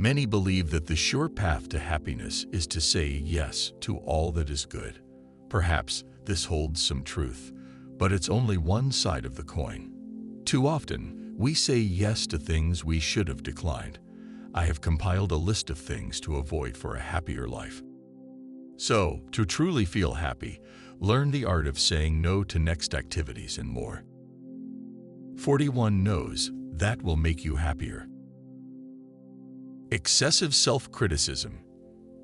Many believe that the sure path to happiness is to say yes to all that is good. Perhaps this holds some truth, but it's only one side of the coin. Too often, we say yes to things we should have declined. I have compiled a list of things to avoid for a happier life. So, to truly feel happy, learn the art of saying no to next activities and more. 41 no's that will make you happier. Excessive self-criticism.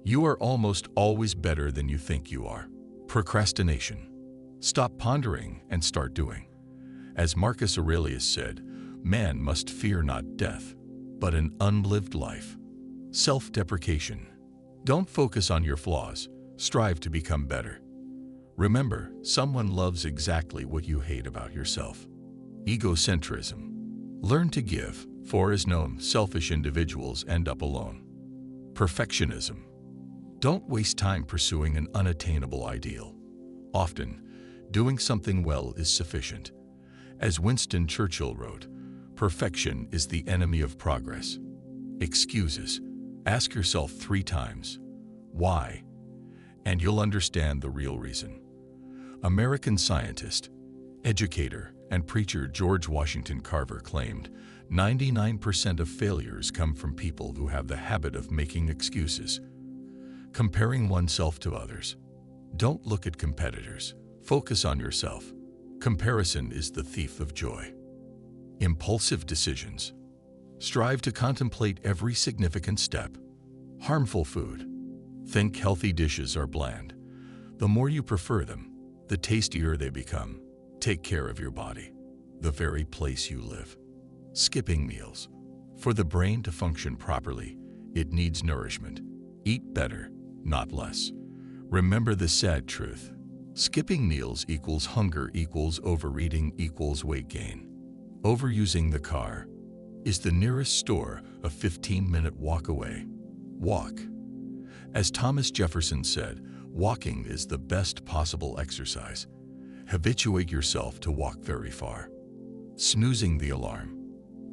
You are almost always better than you think you are. Procrastination. Stop pondering and start doing. As Marcus Aurelius said, man must fear not death, but an unlived life. Self-deprecation. Don't focus on your flaws. Strive to become better. Remember, someone loves exactly what you hate about yourself. Egocentrism. Learn to give, for as known, selfish individuals end up alone. Perfectionism. Don't waste time pursuing an unattainable ideal. Often, doing something well is sufficient. As Winston Churchill wrote, perfection is the enemy of progress. Excuses. Ask yourself 3 times, why? And you'll understand the real reason. American scientist, educator, and preacher George Washington Carver claimed 99% of failures come from people who have the habit of making excuses. Comparing oneself to others. Don't look at competitors. Focus on yourself. Comparison is the thief of joy. Impulsive decisions. Strive to contemplate every significant step. Harmful food. Think healthy dishes are bland. The more you prefer them, the tastier they become. Take care of your body, the very place you live. Skipping meals. For the brain to function properly, it needs nourishment. Eat better, not less. Remember the sad truth. Skipping meals equals hunger equals overeating equals weight gain. Overusing the car is the nearest store a 15-minute walk away. Walk. As Thomas Jefferson said, walking is the best possible exercise. Habituate yourself to walk very far. Snoozing the alarm.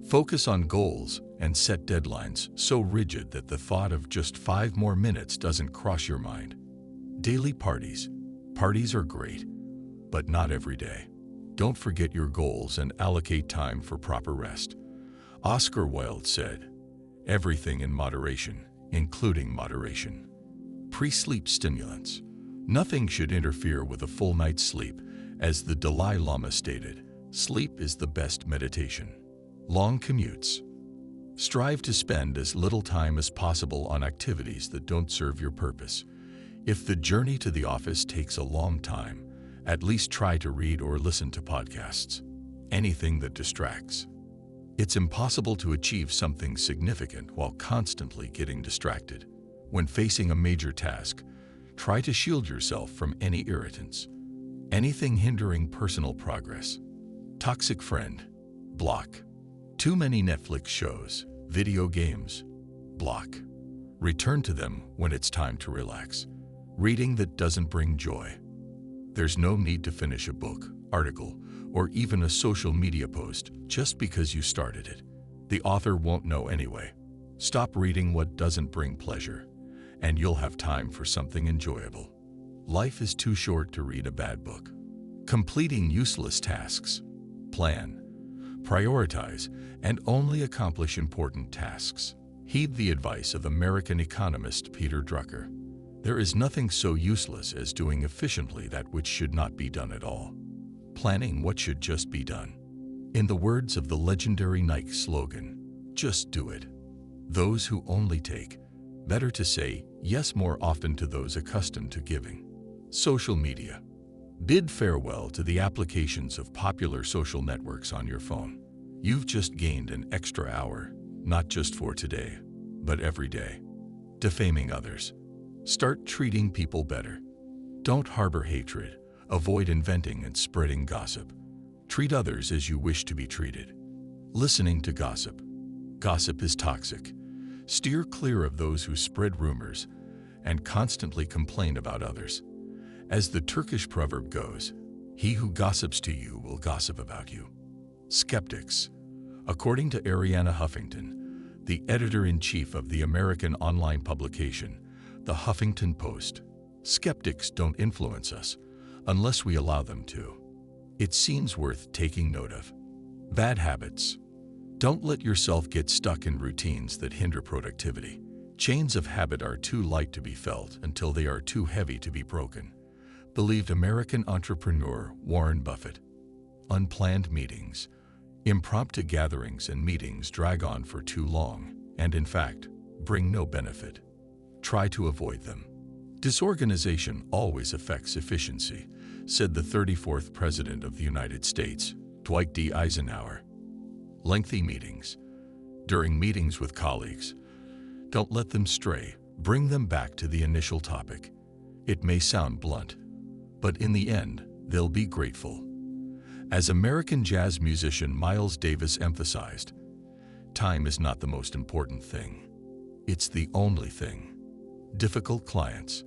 Focus on goals and set deadlines so rigid that the thought of just 5 more minutes doesn't cross your mind. Daily parties. Parties are great, but not every day. Don't forget your goals and allocate time for proper rest. Oscar Wilde said, "Everything in moderation, including moderation." Pre-sleep stimulants. Nothing should interfere with a full night's sleep. As the Dalai Lama stated, sleep is the best meditation. Long commutes. Strive to spend as little time as possible on activities that don't serve your purpose. If the journey to the office takes a long time, at least try to read or listen to podcasts. Anything that distracts. It's impossible to achieve something significant while constantly getting distracted. When facing a major task, try to shield yourself from any irritants. Anything hindering personal progress. Toxic friend. Block. Too many Netflix shows, video games. Block. Return to them when it's time to relax. Reading that doesn't bring joy. There's no need to finish a book, article, or even a social media post just because you started it. The author won't know anyway. Stop reading what doesn't bring pleasure, and you'll have time for something enjoyable. Life is too short to read a bad book. Completing useless tasks. Plan. Prioritize and only accomplish important tasks. Heed the advice of American economist Peter Drucker. There is nothing so useless as doing efficiently that which should not be done at all. Planning what should just be done. In the words of the legendary Nike slogan, just do it. Those who only take. Better to say yes more often to those accustomed to giving. Social media. Bid farewell to the applications of popular social networks on your phone. You've just gained an extra hour, not just for today, but every day. Defaming others. Start treating people better. Don't harbor hatred. Avoid inventing and spreading gossip. Treat others as you wish to be treated. Listening to gossip. Gossip is toxic. Steer clear of those who spread rumors and constantly complain about others. As the Turkish proverb goes, he who gossips to you will gossip about you. Skeptics. According to Arianna Huffington, the editor-in-chief of the American online publication, the Huffington Post. Skeptics don't influence us unless we allow them to. It seems worth taking note of. Bad habits. Don't let yourself get stuck in routines that hinder productivity. Chains of habit are too light to be felt until they are too heavy to be broken, believed American entrepreneur Warren Buffett. Unplanned meetings. Impromptu gatherings and meetings drag on for too long and, in fact, bring no benefit. Try to avoid them. Disorganization always affects efficiency, said the 34th President of the United States, Dwight D. Eisenhower. Lengthy meetings. During meetings with colleagues, don't let them stray. Bring them back to the initial topic. It may sound blunt, but in the end, they'll be grateful. As American jazz musician Miles Davis emphasized, time is not the most important thing. It's the only thing. Difficult clients.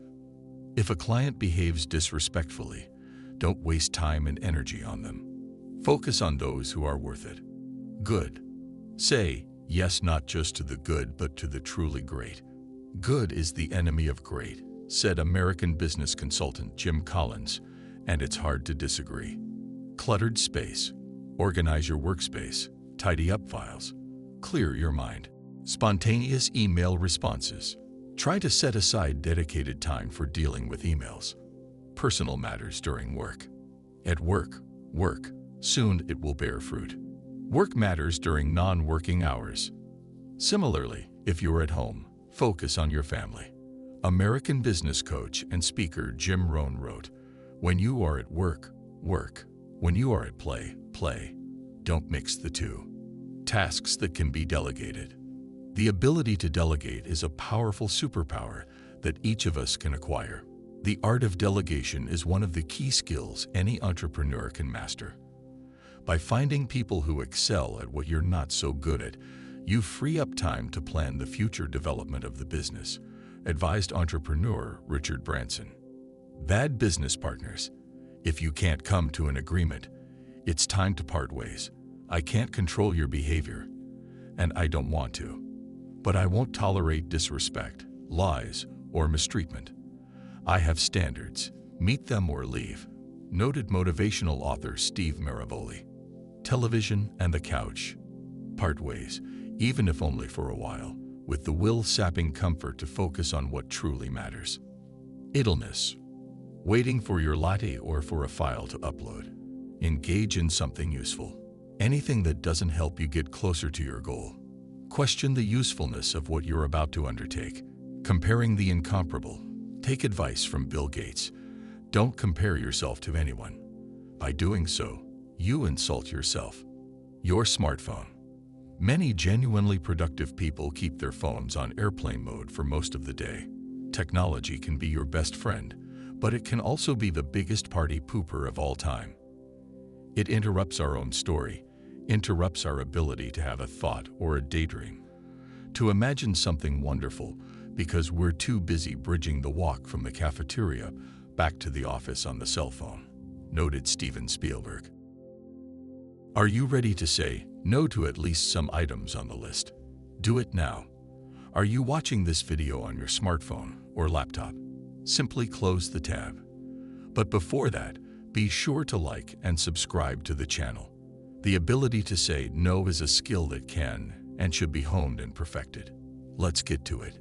If a client behaves disrespectfully, don't waste time and energy on them. Focus on those who are worth it. Good. Say yes not just to the good but to the truly great. Good is the enemy of great, said American business consultant Jim Collins, and it's hard to disagree. Cluttered space. Organize your workspace. Tidy up files. Clear your mind. Spontaneous email responses. Try to set aside dedicated time for dealing with emails. Personal matters during work. At work, work. Soon it will bear fruit. Work matters during non-working hours. Similarly, if you're at home, focus on your family. American business coach and speaker Jim Rohn wrote, "When you are at work, work. When you are at play, play. Don't mix the two." Tasks that can be delegated. The ability to delegate is a powerful superpower that each of us can acquire. The art of delegation is one of the key skills any entrepreneur can master. By finding people who excel at what you're not so good at, you free up time to plan the future development of the business, advised entrepreneur Richard Branson. Bad business partners. If you can't come to an agreement, it's time to part ways. I can't control your behavior, and I don't want to. But I won't tolerate disrespect, lies, or mistreatment. I have standards. Meet them or leave. Noted motivational author Steve Maraboli. Television and the couch. Part ways, even if only for a while, with the will-sapping comfort to focus on what truly matters. Idleness. Waiting for your latte or for a file to upload. Engage in something useful. Anything that doesn't help you get closer to your goal. Question the usefulness of what you're about to undertake. Comparing the incomparable. Take advice from Bill Gates. Don't compare yourself to anyone. By doing so, you insult yourself. Your smartphone. Many genuinely productive people keep their phones on airplane mode for most of the day. Technology can be your best friend, but it can also be the biggest party pooper of all time. It interrupts our own story, interrupts our ability to have a thought or a daydream, to imagine something wonderful, because we're too busy bridging the walk from the cafeteria back to the office on the cell phone, noted Steven Spielberg. Are you ready to say no to at least some items on the list? Do it now. Are you watching this video on your smartphone or laptop? Simply close the tab. But before that, be sure to like and subscribe to the channel. The ability to say no is a skill that can and should be honed and perfected. Let's get to it.